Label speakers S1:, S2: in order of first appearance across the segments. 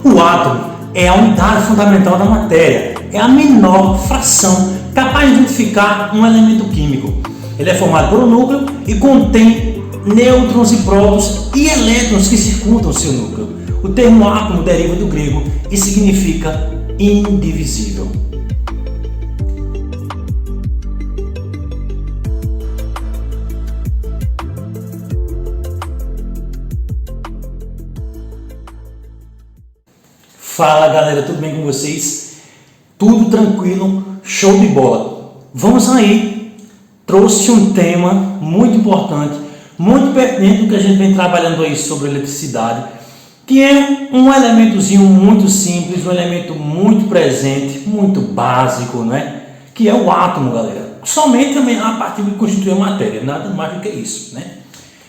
S1: O átomo é a unidade fundamental da matéria, é a menor fração capaz de identificar um elemento químico. Ele é formado por um núcleo e contém nêutrons e prótons e elétrons que circundam seu núcleo. O termo átomo deriva do grego e significa indivisível. Fala galera, tudo bem com vocês? Tudo tranquilo, show de bola. Vamos aí, trouxe um tema muito importante, muito pertinente do que a gente vem trabalhando aí sobre eletricidade, que é um elementozinho muito simples, um elemento muito presente, muito básico, né? Que é o átomo, galera. Somente a partícula que constitui a matéria, nada mais do que isso, né?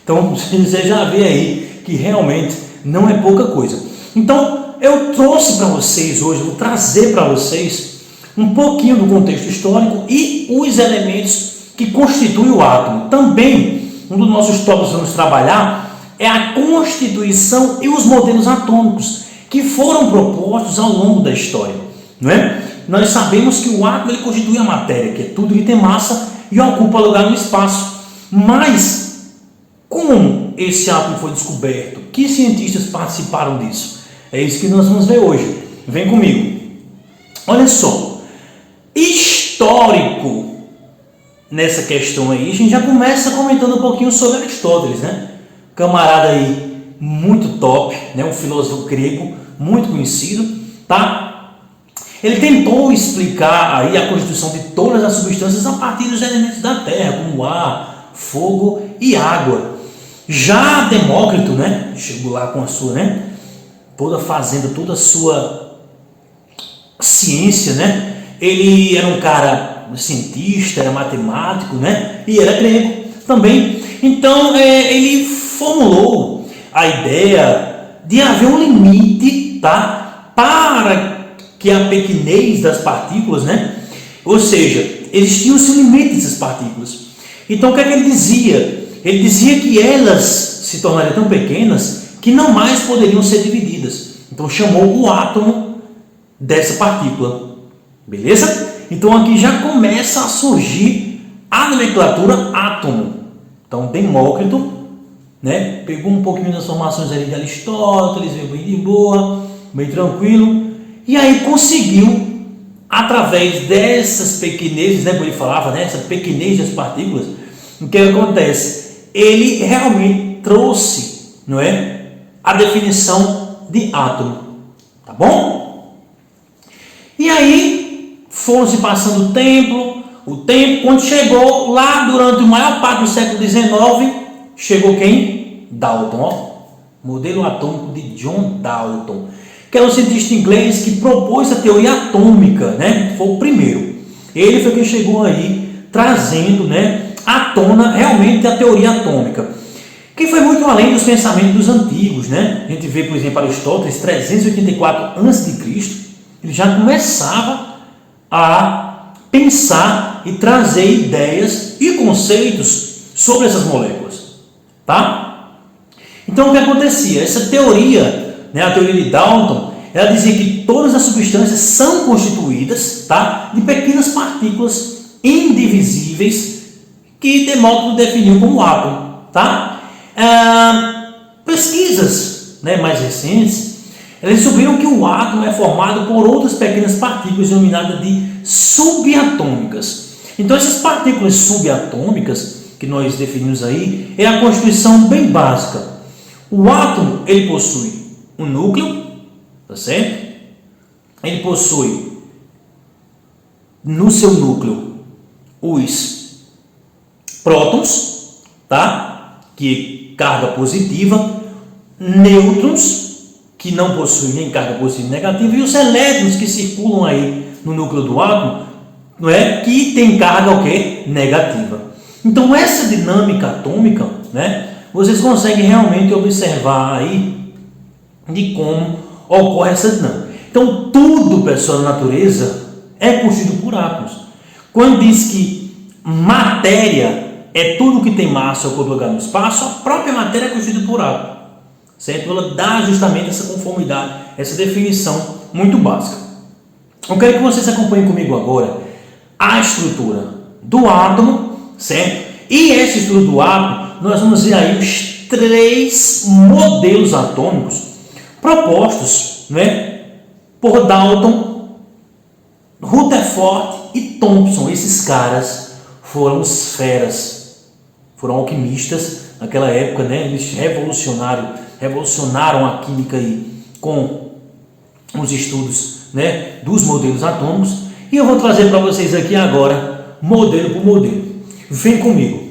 S1: Então você já vê aí que realmente não é pouca coisa. Então eu trouxe para vocês hoje, vou trazer para vocês um pouquinho do contexto histórico e os elementos que constituem o átomo. Também, um dos nossos tópicos que vamos trabalhar é a constituição e os modelos atômicos que foram propostos ao longo da história, não é? Nós sabemos que o átomo ele constitui a matéria, que é tudo que tem massa e ocupa lugar no espaço. Mas, como esse átomo foi descoberto? Que cientistas participaram disso? É isso que nós vamos ver hoje. Vem comigo. Olha só. Histórico nessa questão aí. A gente já começa comentando um pouquinho sobre Aristóteles, né? Camarada aí muito top, né? Um filósofo grego muito conhecido, tá? Ele tentou explicar aí a constituição de todas as substâncias a partir dos elementos da Terra, como ar, fogo e água. Já Demócrito, né? Chegou lá com a sua, né? Fazendo toda a sua ciência, né? Ele era um cara cientista, era matemático, né? E era grego também. Então, ele formulou a ideia de haver um limite, tá? Para que a pequenez das partículas, né? Ou seja, existia-se um limite dessas partículas. Então, o que é que ele dizia? Ele dizia que elas se tornariam tão pequenas que não mais poderiam ser divididas. Então chamou o átomo dessa partícula. Beleza? Então aqui já começa a surgir a nomenclatura átomo. Então Demócrito, né, pegou um pouquinho das formações ali de Aristóteles, veio bem de boa, bem tranquilo, e aí conseguiu, através dessas pequenezes, né, como ele falava, né, essa pequenez das partículas, o que acontece? Ele realmente trouxe, não é, a definição de átomo, tá bom? E aí foram se passando o tempo, quando chegou lá durante a maior parte do século XIX, chegou quem? Dalton, ó, modelo atômico de John Dalton, que era um cientista inglês que propôs a teoria atômica, né? Foi o primeiro. Ele foi quem chegou aí trazendo, né, à tona realmente a teoria atômica, que foi muito além dos pensamentos dos antigos, né? A gente vê, por exemplo, Aristóteles, 384 a.C., ele já começava a pensar e trazer ideias e conceitos sobre essas moléculas, tá? Então, o que acontecia? Essa teoria, né, a teoria de Dalton, ela dizia que todas as substâncias são constituídas, tá, de pequenas partículas indivisíveis que Demócrito definiu como átomo, tá? Pesquisas, né, mais recentes, eles descobriram que o átomo é formado por outras pequenas partículas denominadas de subatômicas. Então essas partículas subatômicas que nós definimos aí é a constituição bem básica. O átomo ele possui um núcleo, tá certo? Ele possui no seu núcleo os prótons, tá? Que carga positiva, nêutrons, que não possuem nem carga positiva nem negativa, e os elétrons que circulam aí no núcleo do átomo, não é, que tem carga o quê? Negativa. Então essa dinâmica atômica, né, vocês conseguem realmente observar aí de como ocorre essa dinâmica. Então tudo, pessoal, na natureza é constituído por átomos. Quando diz que matéria é tudo que tem massa ou lugar no espaço, a própria matéria é constituída por átomo. certo? Ela dá justamente essa conformidade, essa definição muito básica. Eu quero que vocês acompanhem comigo agora a estrutura do átomo, certo? E essa estrutura do átomo, nós vamos ver aí os 3 modelos atômicos propostos, né, por Dalton, Rutherford e Thomson. Esses caras foram os feras, foram alquimistas naquela época, né? Eles revolucionaram a química aí com os estudos, né, dos modelos atômicos. E eu vou trazer para vocês aqui agora, modelo por modelo. Vem comigo.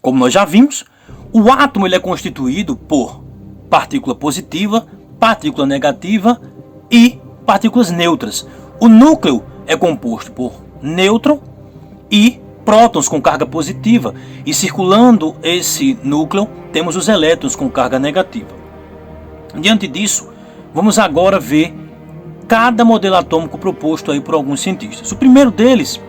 S1: Como nós já vimos, o átomo ele é constituído por partícula positiva, partícula negativa e partículas neutras. O núcleo é composto por nêutron e prótons com carga positiva, e circulando esse núcleo temos os elétrons com carga negativa. Diante disso, vamos agora ver cada modelo atômico proposto aí por alguns cientistas. O primeiro deles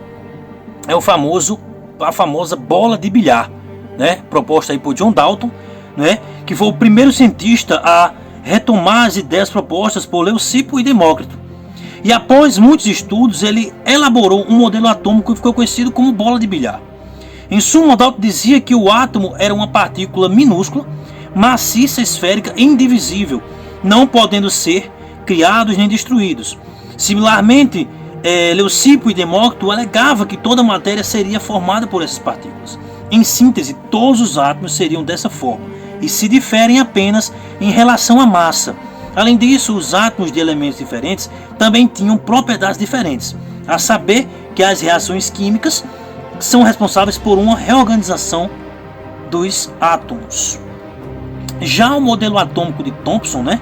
S1: é a famosa bola de bilhar, né, proposta aí por John Dalton, né, que foi o primeiro cientista a retomar as ideias propostas por Leucipo e Demócrito. E após muitos estudos, ele elaborou um modelo atômico que ficou conhecido como bola de bilhar. Em suma, Dalton dizia que o átomo era uma partícula minúscula, maciça, esférica e indivisível, não podendo ser criados nem destruídos. Similarmente, Leucipo e Demócrito alegavam que toda a matéria seria formada por essas partículas. Em síntese, todos os átomos seriam dessa forma e se diferem apenas em relação à massa. Além disso, os átomos de elementos diferentes também tinham propriedades diferentes, a saber que as reações químicas são responsáveis por uma reorganização dos átomos. Já o modelo atômico de Thomson, né,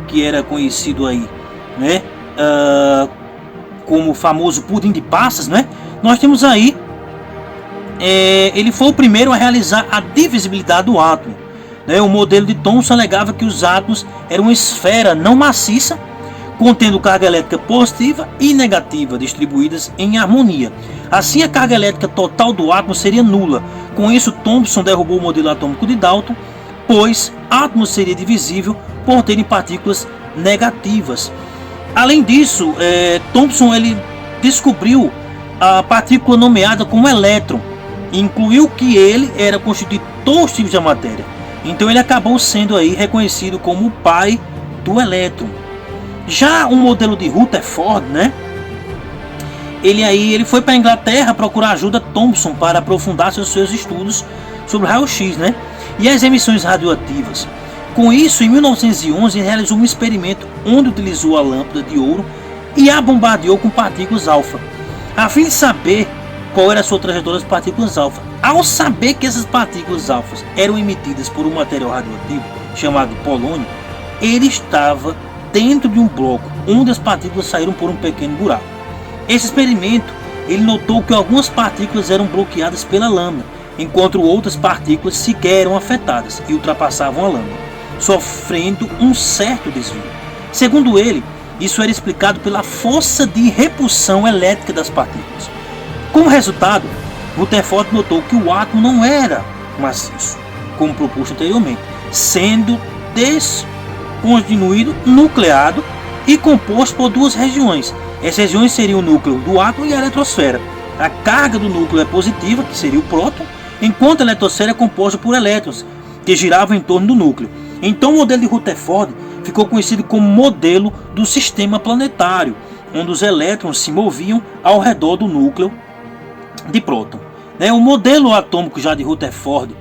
S1: que era conhecido aí, né, como o famoso pudim de passas, né, nós temos aí, ele foi o primeiro a realizar a divisibilidade do átomo. O modelo de Thomson alegava que os átomos eram uma esfera não maciça, contendo carga elétrica positiva e negativa distribuídas em harmonia. Assim, a carga elétrica total do átomo seria nula. Com isso, Thomson derrubou o modelo atômico de Dalton, pois átomo seria divisível por terem partículas negativas. Além disso, Thomson ele descobriu a partícula nomeada como elétron, e incluiu que ele era constituído de todos os tipos de matéria. Então ele acabou sendo aí reconhecido como o pai do elétron. Já o modelo de Rutherford, né? Ele foi para a Inglaterra procurar ajuda a Thomson para aprofundar seus estudos sobre raio-x, né, e as emissões radioativas. Com isso, em 1911, ele realizou um experimento onde utilizou a lâmpada de ouro e a bombardeou com partículas alfa, a fim de saber qual era a sua trajetória das partículas alfa. Ao saber que essas partículas alfas eram emitidas por um material radioativo chamado polônio, ele estava dentro de um bloco onde as partículas saíram por um pequeno buraco. Esse experimento, ele notou que algumas partículas eram bloqueadas pela lâmina, enquanto outras partículas sequer eram afetadas e ultrapassavam a lâmina, sofrendo um certo desvio. Segundo ele, isso era explicado pela força de repulsão elétrica das partículas. Como resultado, Rutherford notou que o átomo não era maciço, como proposto anteriormente, sendo descontinuído, nucleado e composto por duas regiões. Essas regiões seriam o núcleo do átomo e a eletrosfera. A carga do núcleo é positiva, que seria o próton, enquanto a eletrosfera é composta por elétrons, que giravam em torno do núcleo. Então o modelo de Rutherford ficou conhecido como modelo do sistema planetário, onde os elétrons se moviam ao redor do núcleo de próton. O modelo atômico já de Rutherford,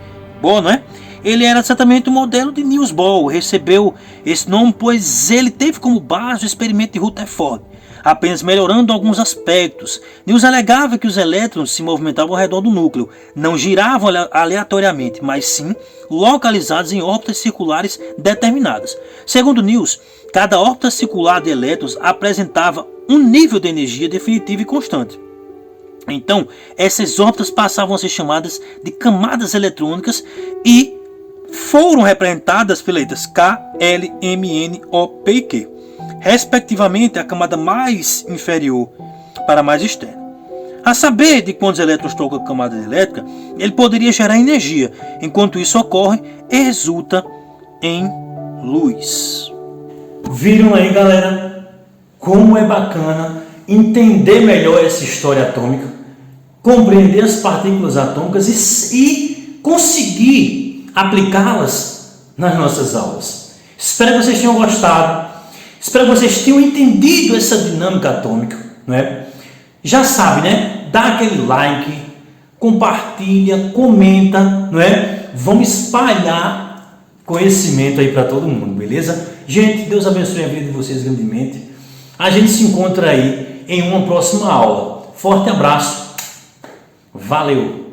S1: ele era exatamente o modelo de Niels Bohr, recebeu esse nome pois ele teve como base o experimento de Rutherford, apenas melhorando alguns aspectos. Niels alegava que os elétrons se movimentavam ao redor do núcleo, não giravam aleatoriamente, mas sim localizados em órbitas circulares determinadas. Segundo Niels, cada órbita circular de elétrons apresentava um nível de energia definitivo e constante. Então, essas órbitas passavam a ser chamadas de camadas eletrônicas e foram representadas pelas letras K, L, M, N, O, P e Q, respectivamente a camada mais inferior para a mais externa. A saber de quando os elétrons tocam a camada elétrica, ele poderia gerar energia. Enquanto isso ocorre, resulta
S2: em luz.
S1: Viram aí, galera, como é bacana entender melhor essa história atômica, compreender as partículas atômicas e conseguir aplicá-las nas nossas aulas. Espero que vocês tenham gostado, espero que vocês tenham entendido essa dinâmica atômica, não é? Já sabe, né? Dá aquele like, compartilha, comenta, não é? Vamos espalhar conhecimento aí para todo mundo, beleza? Gente, Deus abençoe a vida de vocês grandemente. A gente se encontra aí em uma próxima aula. Forte abraço. Valeu!